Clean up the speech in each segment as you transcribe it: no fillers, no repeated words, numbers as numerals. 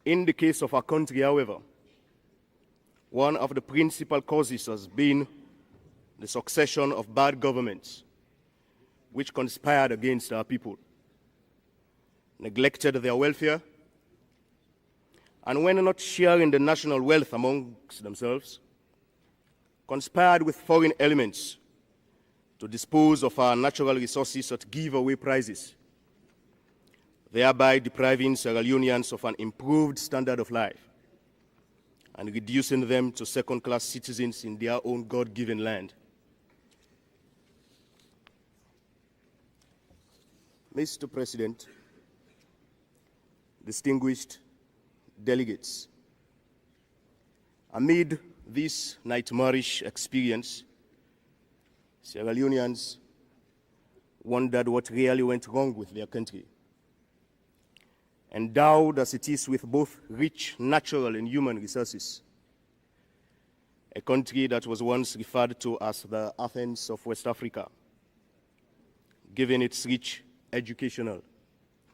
In the case of our country, however, one of the principal causes has been the succession of bad governments which conspired against our people, neglected their welfare, and when not sharing the national wealth amongst themselves, conspired with foreign elements to dispose of our natural resources at giveaway prices, thereby depriving Sierra Leoneans of an improved standard of life and reducing them to second-class citizens in their own God-given land. Mr. President, distinguished delegates, amid this nightmarish experience, Sierra Leoneans wondered what really went wrong with their country. Endowed as it is with both rich natural and human resources, a country that was once referred to as the Athens of West Africa, given its rich educational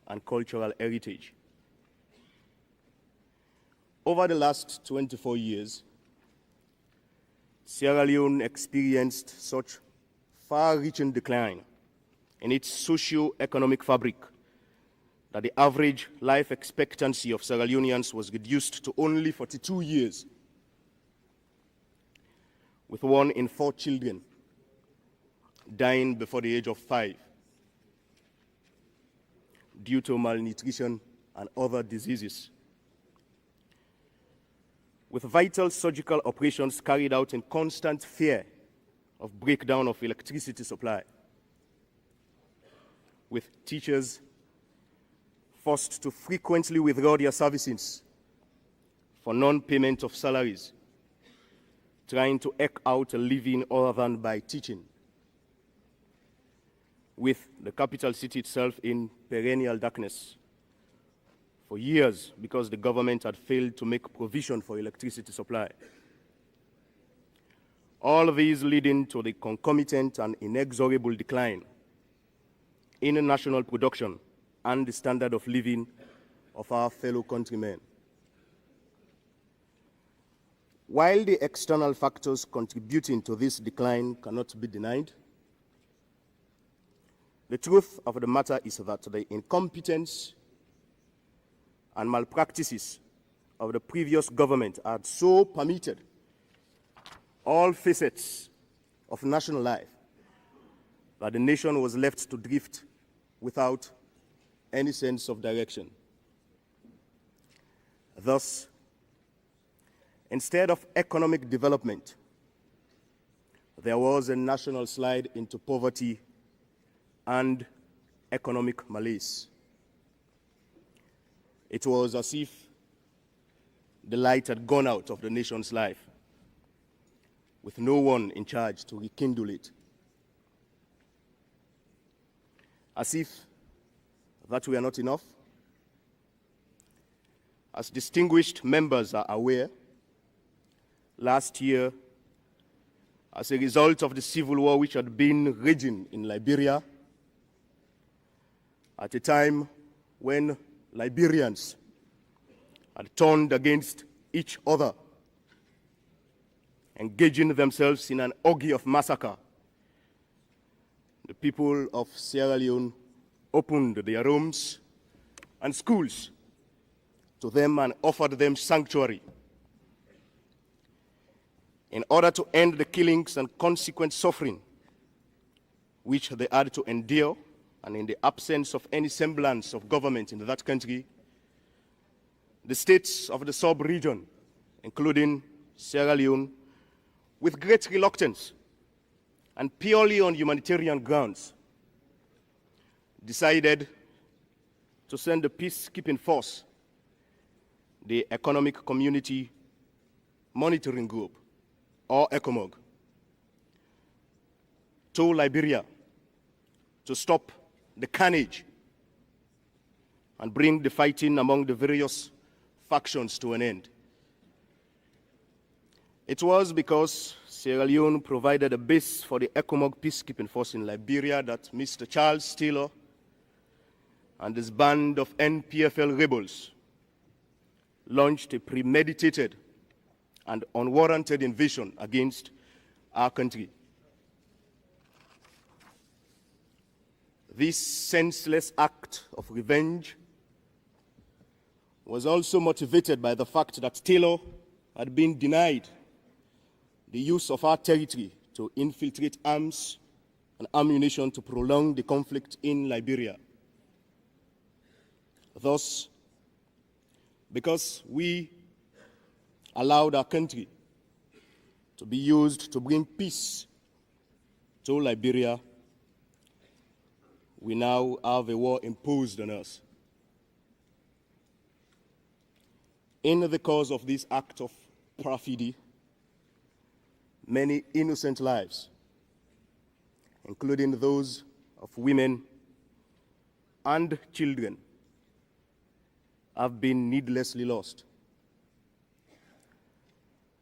and cultural heritage. Over the last 24 years, Sierra Leone experienced such far-reaching decline in its socio-economic fabric that the average life expectancy of Sierra Leoneans was reduced to only 42 years, with 1 in 4 children dying before the age of 5 due to malnutrition and other diseases. With vital surgical operations carried out in constant fear of breakdown of electricity supply, with teachers forced to frequently withdraw their services for non-payment of salaries, trying to eke out a living other than by teaching, with the capital city itself in perennial darkness for years because the government had failed to make provision for electricity supply. All of these leading to the concomitant and inexorable decline in national production and the standard of living of our fellow countrymen. While the external factors contributing to this decline cannot be denied, the truth of the matter is that the incompetence and malpractices of the previous government had so permitted all facets of national life that the nation was left to drift without any sense of direction. Thus, instead of economic development, there was a national slide into poverty and economic malaise. It was as if the light had gone out of the nation's life, with no one in charge to rekindle it. As if that were not enough, as distinguished members are aware, last year, as a result of the civil war which had been raging in Liberia, at a time when Liberians had turned against each other, engaging themselves in an orgy of massacre, the people of Sierra Leone opened their homes and schools to them and offered them sanctuary. In order to end the killings and consequent suffering which they had to endure, and in the absence of any semblance of government in that country, the states of the sub-region, including Sierra Leone, with great reluctance and purely on humanitarian grounds, decided to send a peacekeeping force, the Economic Community Monitoring Group, or ECOMOG, to Liberia to stop the carnage and bring the fighting among the various factions to an end. It was because Sierra Leone provided a base for the ECOMOG peacekeeping force in Liberia that Mr. Charles Taylor and his band of NPFL rebels launched a premeditated and unwarranted invasion against our country. This senseless act of revenge was also motivated by the fact that Taylor had been denied the use of our territory to infiltrate arms and ammunition to prolong the conflict in Liberia. Thus, because we allowed our country to be used to bring peace to Liberia, we now have a war imposed on us. In the cause of this act of perfidy, many innocent lives, including those of women and children, have been needlessly lost.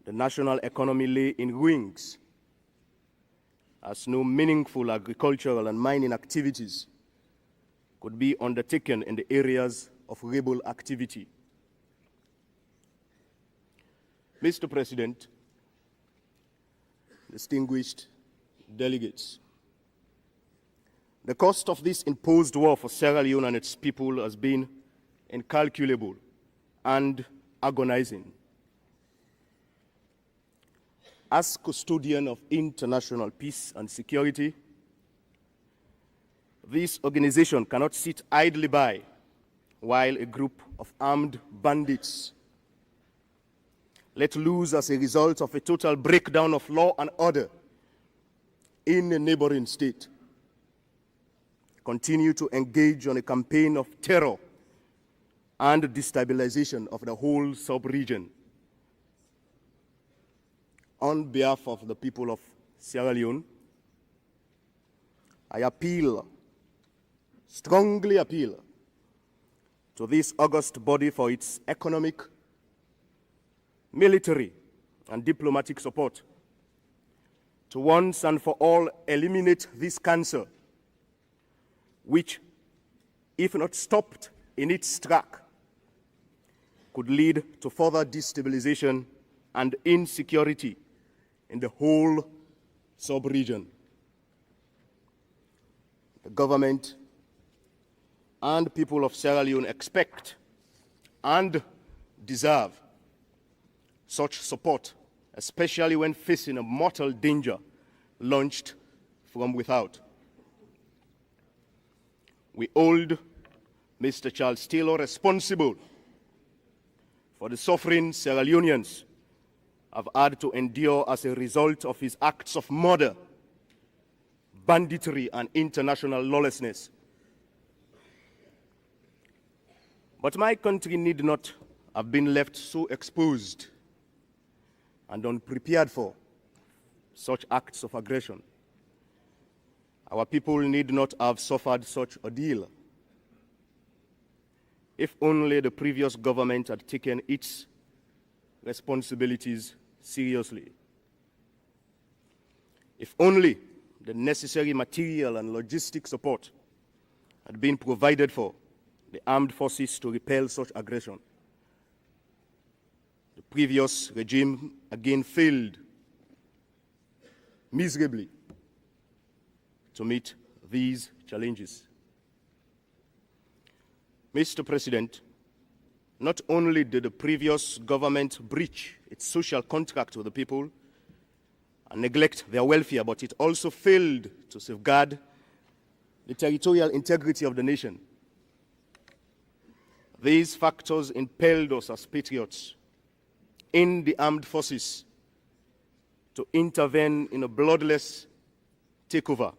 The national economy lay in ruins, as no meaningful agricultural and mining activities could be undertaken in the areas of rebel activity. Mr. President, distinguished delegates, the cost of this imposed war for Sierra Leone and its people has been incalculable and agonizing. As custodian of international peace and security, this organization cannot sit idly by while a group of armed bandits let loose as a result of a total breakdown of law and order in a neighboring state continue to engage on a campaign of terror and destabilization of the whole sub-region. On behalf of the people of Sierra Leone, I appeal, strongly appeal, to this august body for its economic, military, and diplomatic support to once and for all eliminate this cancer, which, if not stopped in its track, could lead to further destabilization and insecurity in the whole sub-region. The government and people of Sierra Leone expect and deserve such support, especially when facing a mortal danger launched from without. We hold Mr. Charles Taylor responsible for the suffering Sierra Leoneans have had to endure as a result of his acts of murder, banditry, and international lawlessness. But my country need not have been left so exposed and unprepared for such acts of aggression. Our people need not have suffered such ordeal. If only the previous government had taken its responsibilities seriously. If only the necessary material and logistic support had been provided for the armed forces to repel such aggression. The previous regime again failed miserably to meet these challenges. Mr. President, not only did the previous government breach its social contract with the people and neglect their welfare, but it also failed to safeguard the territorial integrity of the nation. These factors impelled us as patriots in the armed forces to intervene in a bloodless takeover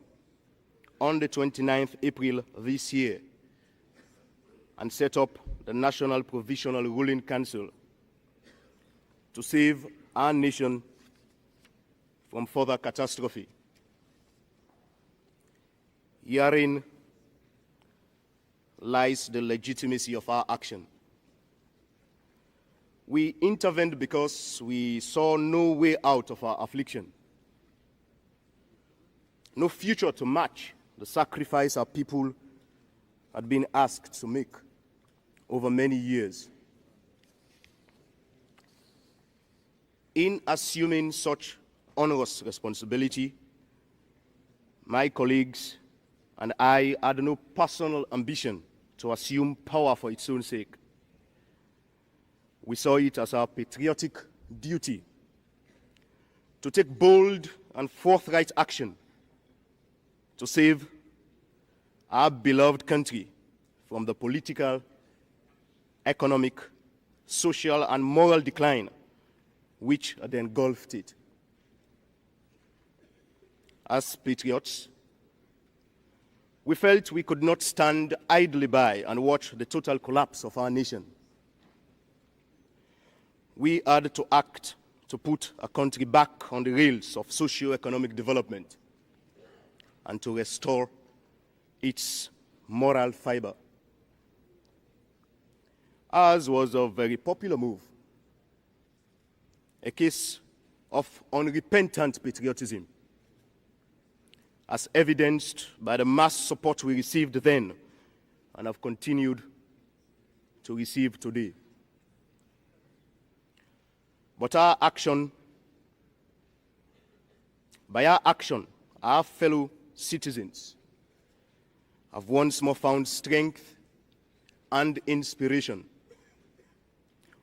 on the 29th April this year and set up the National Provisional Ruling Council to save our nation from further catastrophe. Herein lies the legitimacy of our action. We intervened because we saw no way out of our affliction, no future to match the sacrifice our people had been asked to make over many years. In assuming such onerous responsibility, my colleagues and I had no personal ambition to assume power for its own sake. We saw it as our patriotic duty to take bold and forthright action to save our beloved country from the political, economic, social, and moral decline which had engulfed it. As patriots, we felt we could not stand idly by and watch the total collapse of our nation. We had to act to put a country back on the rails of socio-economic development and to restore its moral fiber. Ours was a very popular move, a case of unrepentant patriotism, as evidenced by the mass support we received then and have continued to receive today. But by our action, our fellow citizens have once more found strength and inspiration.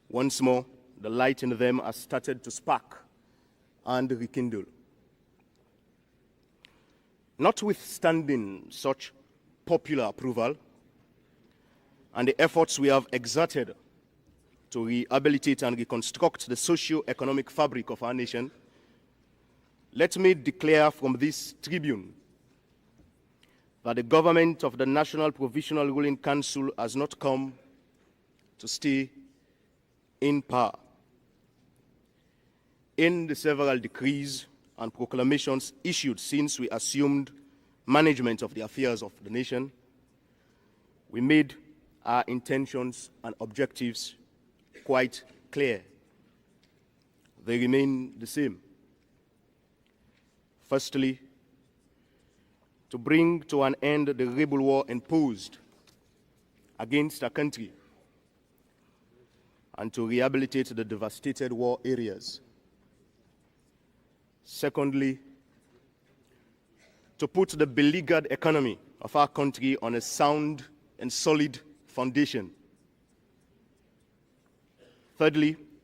Once more, the light in them has started to spark and rekindle. Notwithstanding such popular approval and the efforts we have exerted to rehabilitate and reconstruct the socio-economic fabric of our nation, let me declare from this tribune that the government of the National Provisional Ruling Council has not come to stay in power. In the several decrees and proclamations issued since we assumed management of the affairs of the nation, we made our intentions and objectives quite clear. They remain the same. Firstly, to bring to an end the rebel war imposed against our country and to rehabilitate the devastated war areas. Secondly, to put the beleaguered economy of our country on a sound and solid foundation. Thirdly,